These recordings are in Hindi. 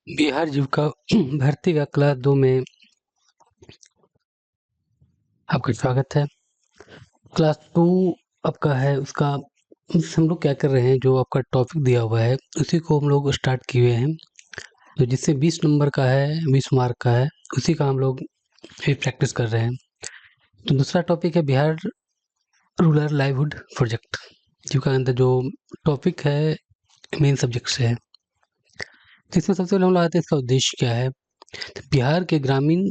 बिहार जीविका भर्ती का क्लास 2 में आपका स्वागत है। क्लास 2 आपका है, उसका हम लोग क्या कर रहे हैं, जो आपका टॉपिक दिया हुआ है उसी को हम लोग स्टार्ट किए हैं। तो जिससे 20 नंबर का है, 20 मार्क का है, उसी का हम लोग फिर प्रैक्टिस कर रहे हैं। तो दूसरा टॉपिक है बिहार रूरल लाइवलीहुड प्रोजेक्ट, जीविका के अंदर जो टॉपिक है मेन सब्जेक्ट से है। जिसमें सबसे पहले हम लोग आते हैं इसका उद्देश्य क्या है। तो बिहार के ग्रामीण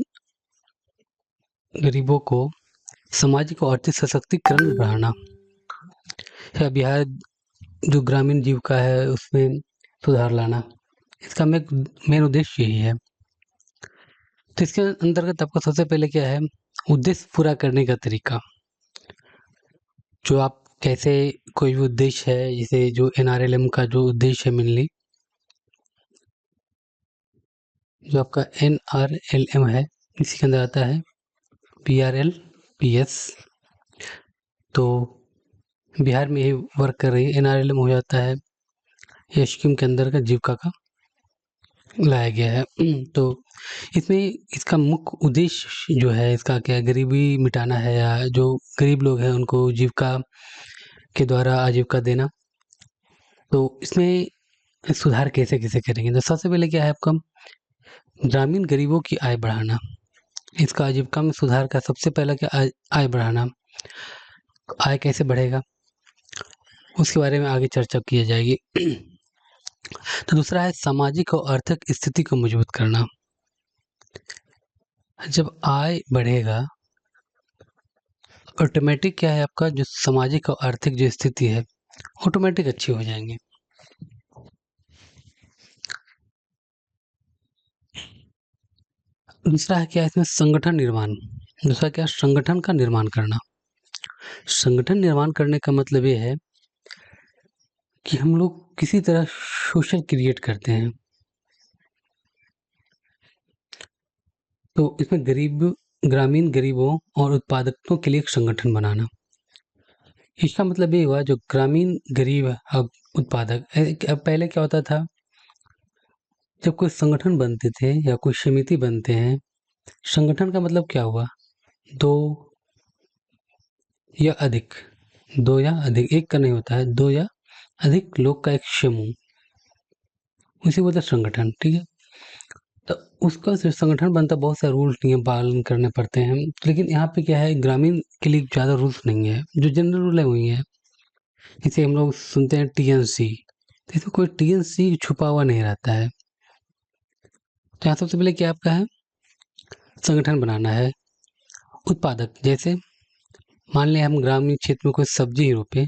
गरीबों को सामाजिक और आर्थिक सशक्तिकरण बढ़ाना या बिहार जो ग्रामीण जीविका है उसमें सुधार लाना, इसका मेन उद्देश्य यही है। तो इसके अंतर्गत आपका सबसे पहले क्या है, उद्देश्य पूरा करने का तरीका। जो आप कैसे कोई भी उद्देश्य है, जैसे जो NRLM का जो उद्देश्य है मेनली, जो आपका NRLM है इसी के अंदर आता है PRLPS। तो बिहार में ये वर्क कर रही है। NRLM हो जाता है ये स्कीम के अंदर का जीविका का लाया गया है। तो इसमें इसका मुख्य उद्देश्य जो है इसका क्या है, गरीबी मिटाना है या जो गरीब लोग हैं उनको जीविका के द्वारा आजीविका देना। तो इसमें सुधार कैसे कैसे करेंगे, तो सबसे पहले क्या है आपका ग्रामीण गरीबों की आय बढ़ाना। इसका आजीविका में सुधार का सबसे पहला क्या, आय बढ़ाना। आय कैसे बढ़ेगा उसके बारे में आगे चर्चा की जाएगी। तो दूसरा है सामाजिक और आर्थिक स्थिति को मजबूत करना। जब आय बढ़ेगा ऑटोमेटिक क्या है, आपका जो सामाजिक और आर्थिक जो स्थिति है ऑटोमेटिक अच्छी हो जाएंगे। दूसरा है क्या, इसमें संगठन निर्माण। दूसरा क्या, संगठन का निर्माण करना। संगठन निर्माण करने का मतलब ये है कि हम लोग किसी तरह सोशल क्रिएट करते हैं। तो इसमें ग्रामीण गरीबों और उत्पादकों के लिए एक संगठन बनाना। इसका मतलब ये हुआ जो ग्रामीण गरीब अब उत्पादक, अब पहले क्या होता था, जब कोई संगठन बनते थे या कोई समिति बनते हैं, संगठन का मतलब क्या हुआ, दो या अधिक, दो या अधिक, एक का नहीं होता है, दो या अधिक लोग का एक समूह, उसी बोलते संगठन। ठीक है, तो उसका जो संगठन बनता बहुत सारे रूल्स नियम पालन करने पड़ते हैं। लेकिन यहाँ पे क्या है, ग्रामीण के लिए ज़्यादा रूल्स नहीं है, जो जनरल रूल है वही है। जैसे हम लोग सुनते हैं TNC, तो इसमें कोई TNC छुपा हुआ नहीं रहता है। तो यहाँ सबसे पहले क्या आपका है, संगठन बनाना है। उत्पादक, जैसे मान लें हम ग्रामीण क्षेत्र में कोई सब्जी ही रोपे,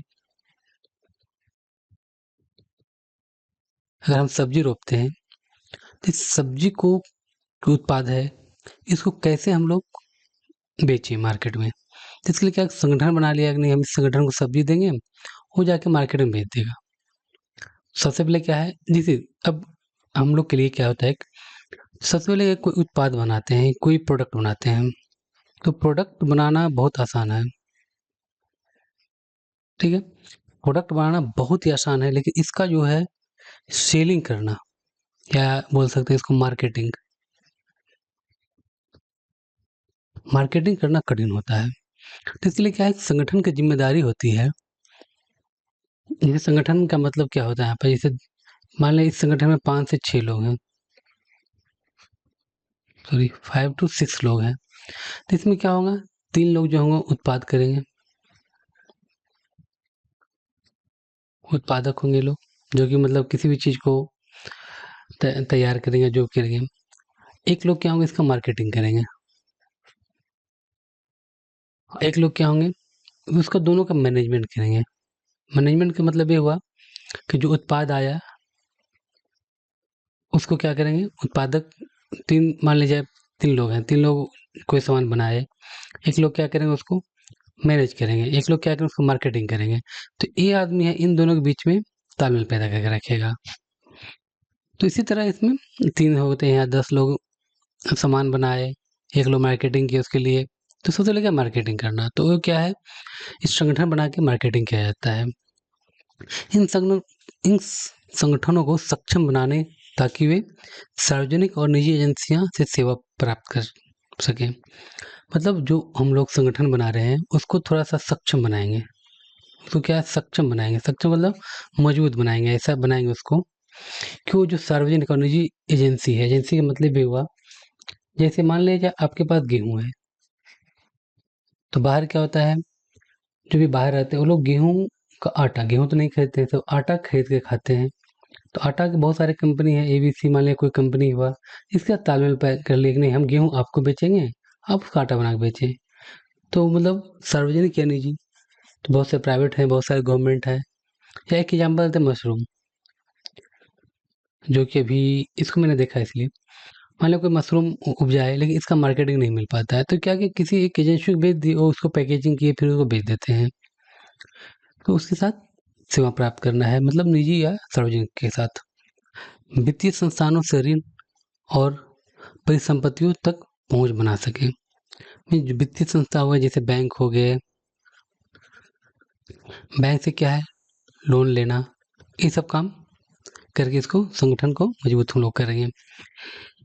अगर हम सब्जी रोपते हैं तो इस सब्जी को जो उत्पाद है इसको कैसे हम लोग बेचें मार्केट में। तो इसके लिए क्या संगठन बना लिया कि नहीं, हम इस संगठन को सब्जी देंगे, वो जाके मार्केट में बेच देगा। सबसे पहले क्या है, जैसे अब हम लोग के लिए क्या होता है, सबसे पहले कोई उत्पाद बनाते हैं, कोई प्रोडक्ट बनाते हैं, तो प्रोडक्ट बनाना बहुत आसान है। ठीक है, प्रोडक्ट बनाना बहुत ही आसान है, लेकिन इसका जो है सेलिंग करना, या बोल सकते हैं इसको मार्केटिंग, मार्केटिंग करना कठिन होता है। तो इसलिए क्या है, संगठन की जिम्मेदारी होती है। जैसे संगठन का मतलब क्या होता है यहाँ पर, जैसे मान लें इस संगठन में 5 से 6 लोग हैं, सॉरी 5 to 6 लोग हैं। तो इसमें क्या होगा, 3 लोग जो होंगे उत्पाद करेंगे, उत्पादक होंगे लोग, जो कि मतलब किसी भी चीज़ को तैयार करेंगे, जो करेंगे। एक लोग क्या होंगे, इसका मार्केटिंग करेंगे। एक लोग क्या होंगे, उसका दोनों का मैनेजमेंट करेंगे। मैनेजमेंट का मतलब ये हुआ कि जो उत्पाद आया उसको क्या करेंगे, उत्पादक 3 मान लीजिए 3 लोग हैं, 3 लोग कोई सामान बनाए, एक लोग क्या करेंगे उसको मैनेज करेंगे, एक लोग क्या करेंगे उसको मार्केटिंग करेंगे। तो ये आदमी है इन दोनों के बीच में तालमेल पैदा करके रखेगा। तो इसी तरह इसमें 3 होते हैं या 10 लोग सामान बनाए, एक लोग मार्केटिंग किया उसके लिए, तो सबसे पहले क्या मार्केटिंग करना, तो वो क्या है, इस संगठन बना के मार्केटिंग किया जाता है। इन संगठनों को सक्षम बनाने ताकि वे सार्वजनिक और निजी एजेंसियां से सेवा प्राप्त कर सकें। मतलब जो हम लोग संगठन बना रहे हैं उसको थोड़ा सा सक्षम बनाएंगे। उसको क्या सक्षम बनाएंगे, सक्षम मतलब मजबूत बनाएंगे, ऐसा बनाएंगे उसको कि वो जो सार्वजनिक और निजी एजेंसी है, एजेंसी का मतलब ये हुआ जैसे मान लीजिए आपके पास गेहूं है, तो बाहर क्या होता है, जो भी बाहर रहते हैं वो लोग गेहूं का आटा, गेहूं तो नहीं खरीदते हैं, सब आटा खरीद के खाते हैं। तो आटा की बहुत सारे कंपनी है, एबीसी मान लिया कोई कंपनी हुआ, इसके साथ तालमेल कर लिया कि नहीं हम गेहूं आपको बेचेंगे, आप उसका आटा बना के बेचें। तो मतलब सार्वजनिक या निजी, तो बहुत से प्राइवेट हैं, बहुत सारे गवर्नमेंट है। या एक एग्जाम्पल देते मशरूम, जो कि अभी इसको मैंने देखा है, इसलिए मान लो कोई मशरूम उपजाए लेकिन इसका मार्केटिंग नहीं मिल पाता है, तो क्या कि किसी एक एजेंसी को बेच दिए, वो उसको पैकेजिंग किए फिर उसको बेच देते हैं। तो उसके साथ सेवा प्राप्त करना है, मतलब निजी या सार्वजनिक के साथ। वित्तीय संस्थानों से ऋण और परिसंपत्तियों तक पहुंच बना सके। जो वित्तीय संस्था हुआ जैसे बैंक हो गए, बैंक से क्या है लोन लेना, ये सब काम करके इसको संगठन को मजबूत हम लोग करेंगे।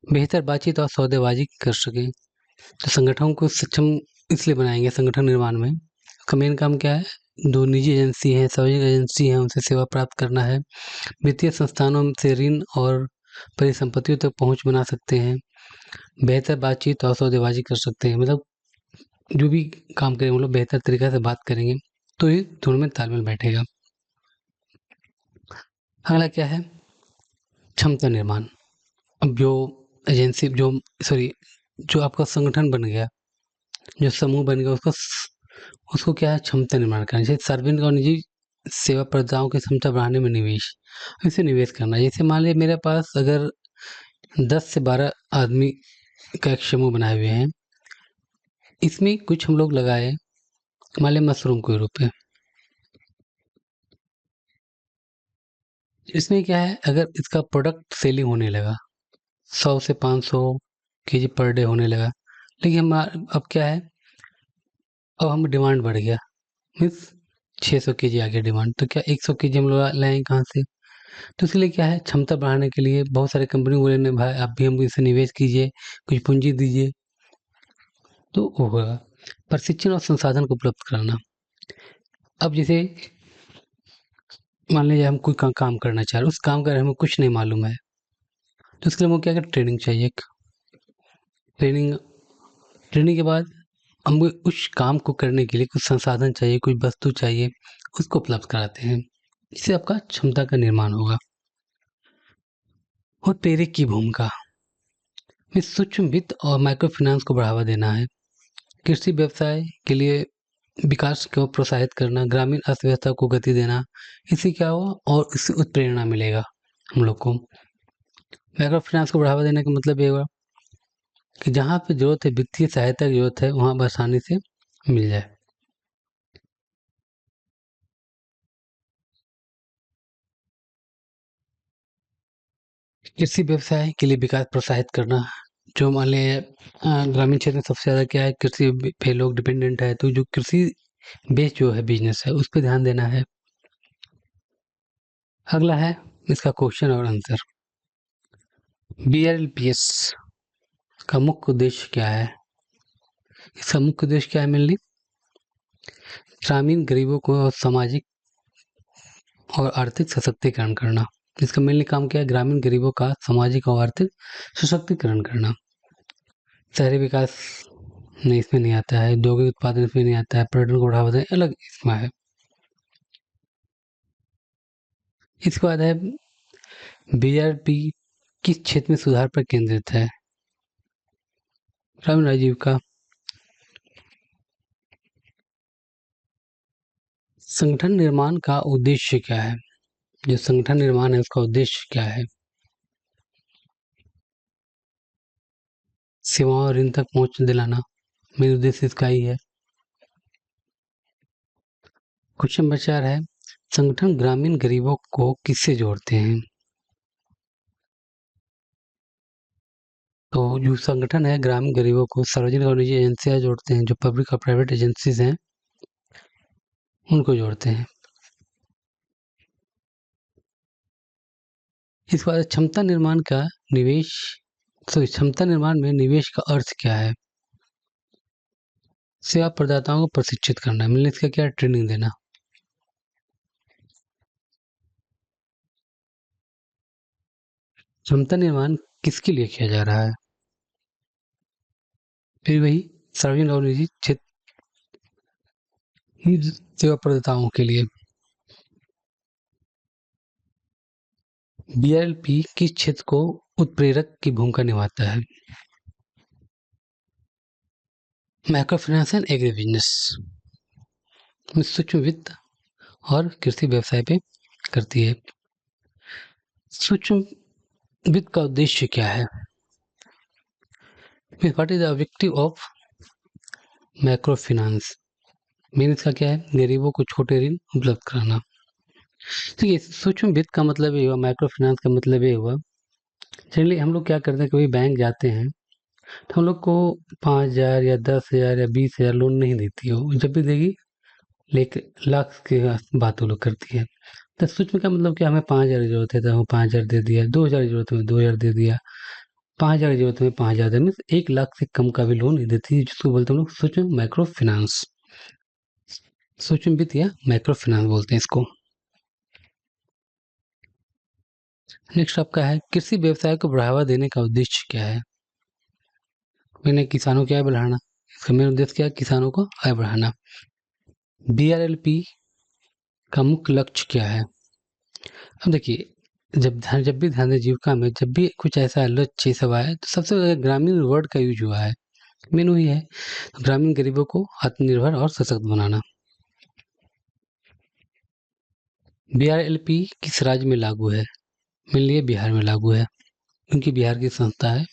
बेहतर बातचीत और सौदेबाजी कर सकें, तो संगठन को सक्षम इसलिए बनाएंगे संगठन निर्माण में। उसका मेन काम क्या है, दो निजी एजेंसी हैं, सार्वजनिक एजेंसी हैं, उनसे सेवा प्राप्त करना है। वित्तीय संस्थानों से ऋण और परिसंपत्तियों तक पहुंच बना सकते हैं। बेहतर बातचीत और सौदेबाजी कर सकते हैं, मतलब जो भी काम करें हम लोग बेहतर तरीके से बात करेंगे तो ये दोनों में तालमेल बैठेगा। अगला क्या है, क्षमता निर्माण। अब जो एजेंसी जो सॉरी जो आपका संगठन बन गया, जो समूह बन गया, उसको क्या है क्षमता निर्माण करना, जैसे सार्वजनिक और निजी सेवा प्रदाताओं की क्षमता बढ़ाने में निवेश, इसे निवेश करना। जैसे मान लीजिए मेरे पास अगर 10 से 12 आदमी का एक समूह बनाए हुए हैं, इसमें कुछ हम लोग लगाए मान लीजिए मशरूम के रूप में। इसमें क्या है, अगर इसका प्रोडक्ट सेलिंग होने लगा 100 से 500 केजी पर डे होने लगा, लेकिन हम अब क्या है, अब हम डिमांड बढ़ गया, मीन्स 600 केजी आ गया डिमांड, तो क्या 100 केजी हम लोग लाएंगे कहाँ से। तो इसलिए क्या है, क्षमता बढ़ाने के लिए बहुत सारे कंपनी बोले ने भाई आप भी हमको इसे निवेश कीजिए, कुछ पूंजी दीजिए, तो होगा। प्रशिक्षण और संसाधन को उपलब्ध कराना। अब जैसे मान लीजिए हम कोई काम करना चाह रहे हैं, उस काम का हमें कुछ नहीं मालूम है, तो इसके लिए हमको क्या ट्रेनिंग चाहिए। ट्रेनिंग ट्रेनिंग के बाद हमको उस काम को करने के लिए कुछ संसाधन चाहिए, कुछ वस्तु चाहिए, उसको उपलब्ध कराते हैं, जिससे आपका क्षमता का निर्माण होगा। और प्रेरक की भूमिका में सूक्ष्म वित्त और माइक्रो फाइनेंस को बढ़ावा देना है। कृषि व्यवसाय के लिए विकास को प्रोत्साहित करना, ग्रामीण अर्थव्यवस्था को गति देना, इससे क्या हुआ और इससे उत्प्रेरणा मिलेगा हम लोग को। माइक्रो फाइनेंस को बढ़ावा देने का मतलब ये हुआ कि जहाँ पे जरूरत है, वित्तीय सहायता की जरूरत है, वहाँ आसानी से मिल जाए। कृषि व्यवसाय के लिए विकास प्रोत्साहित करना, जो मान लें ग्रामीण क्षेत्र में सबसे ज़्यादा क्या है, कृषि पे लोग डिपेंडेंट है, तो जो कृषि बेस्ड जो है बिजनेस है उस पर ध्यान देना है। अगला है इसका क्वेश्चन और आंसर। BRLPS का मुख्य उद्देश्य क्या है। इसका मुख्य उद्देश्य क्या है, मेनली ग्रामीण गरीबों को सामाजिक और आर्थिक सशक्तिकरण करना। इसका मेनली काम क्या है, ग्रामीण गरीबों का सामाजिक और आर्थिक सशक्तिकरण करना। शहरी विकास नहीं इसमें नहीं आता है, औद्योगिक उत्पादन इसमें नहीं आता है, पर्यटन को बढ़ावा देना अलग इसमें है। इसके बाद है BRP किस क्षेत्र में सुधार पर केंद्रित है। ग्रामीण आजीविका। संगठन निर्माण का उद्देश्य क्या है, जो संगठन निर्माण है उसका उद्देश्य क्या है। सेवाओं और ऋण तक पहुंच दिलाना, मेरे उद्देश्य इसका ही है। क्वेश्चन नंबर 4 है, संगठन ग्रामीण गरीबों को किससे जोड़ते हैं। तो जो संगठन है ग्रामीण गरीबों को सार्वजनिक और निजी एजेंसियां जोड़ते हैं, जो पब्लिक और प्राइवेट एजेंसीज हैं उनको जोड़ते हैं। इसके बाद क्षमता निर्माण में निवेश का अर्थ क्या है? सेवा प्रदाताओं को प्रशिक्षित करना, मतलब इसका क्या है? ट्रेनिंग देना। क्षमता निर्माण किसके लिए किया जा रहा है? फिर वही सार्वजनिक और निजी क्षेत्र सेवा प्रदाताओं के लिए। बीआरएलपी किस क्षेत्र को उत्प्रेरक की भूमिका निभाता है? Micro finance and agri business, सूक्ष्म वित्त और कृषि व्यवसाय पे करती है। सूक्ष्म वित्त का उद्देश्य क्या है? What is the objective of micro finance? Main इसका क्या है? गरीबों को छोटे ऋण उपलब्ध कराना। ठीक है, सूक्ष्म वित्त का मतलब ये हुआ, माइक्रो फाइनेंस का मतलब ये हुआ, जनरली हम लोग क्या करते हैं, कभी बैंक जाते हैं तो हम लोग को 5,000 या 10,000 या 20,000 लोन नहीं देती हो, जब भी देगी लेकिन लाख की बात वो लोग करती है। तो सूक्ष्म का मतलब क्या, हमें 5,000 की जरूरत है तो हमें 5,000 दे दिया, 2,000 की जरूरत है 2,000 दे दिया, 5,000 की जरूरत है 5,000 दे, मीन्स 1 लाख से कम का भी लोन नहीं देती, जिसको बोलते हैं हम लोग सूक्ष्म माइक्रो फाइनेंस। सूक्ष्म वित्त या माइक्रो फाइनेंस बोलते हैं इसको। नेक्स्ट आपका है, कृषि व्यवसाय को बढ़ावा देने का उद्देश्य क्या है? मैंने किसानों की आय बढ़ाना, इसका मेन उद्देश्य क्या है? किसानों को आय बढ़ाना। बीआरएलपी का मुख्य लक्ष्य क्या है? अब देखिए, जब भी ध्यान दें, जीविका में जब भी कुछ ऐसा लक्ष्य सब आए तो सबसे ज़्यादा ग्रामीण वर्ड का यूज हुआ है, मेन वही है, ग्रामीण गरीबों को आत्मनिर्भर और सशक्त बनाना। बीआरएलपी किस राज्य में लागू है? मेरे लिए बिहार में लागू है, क्योंकि बिहार की संस्था है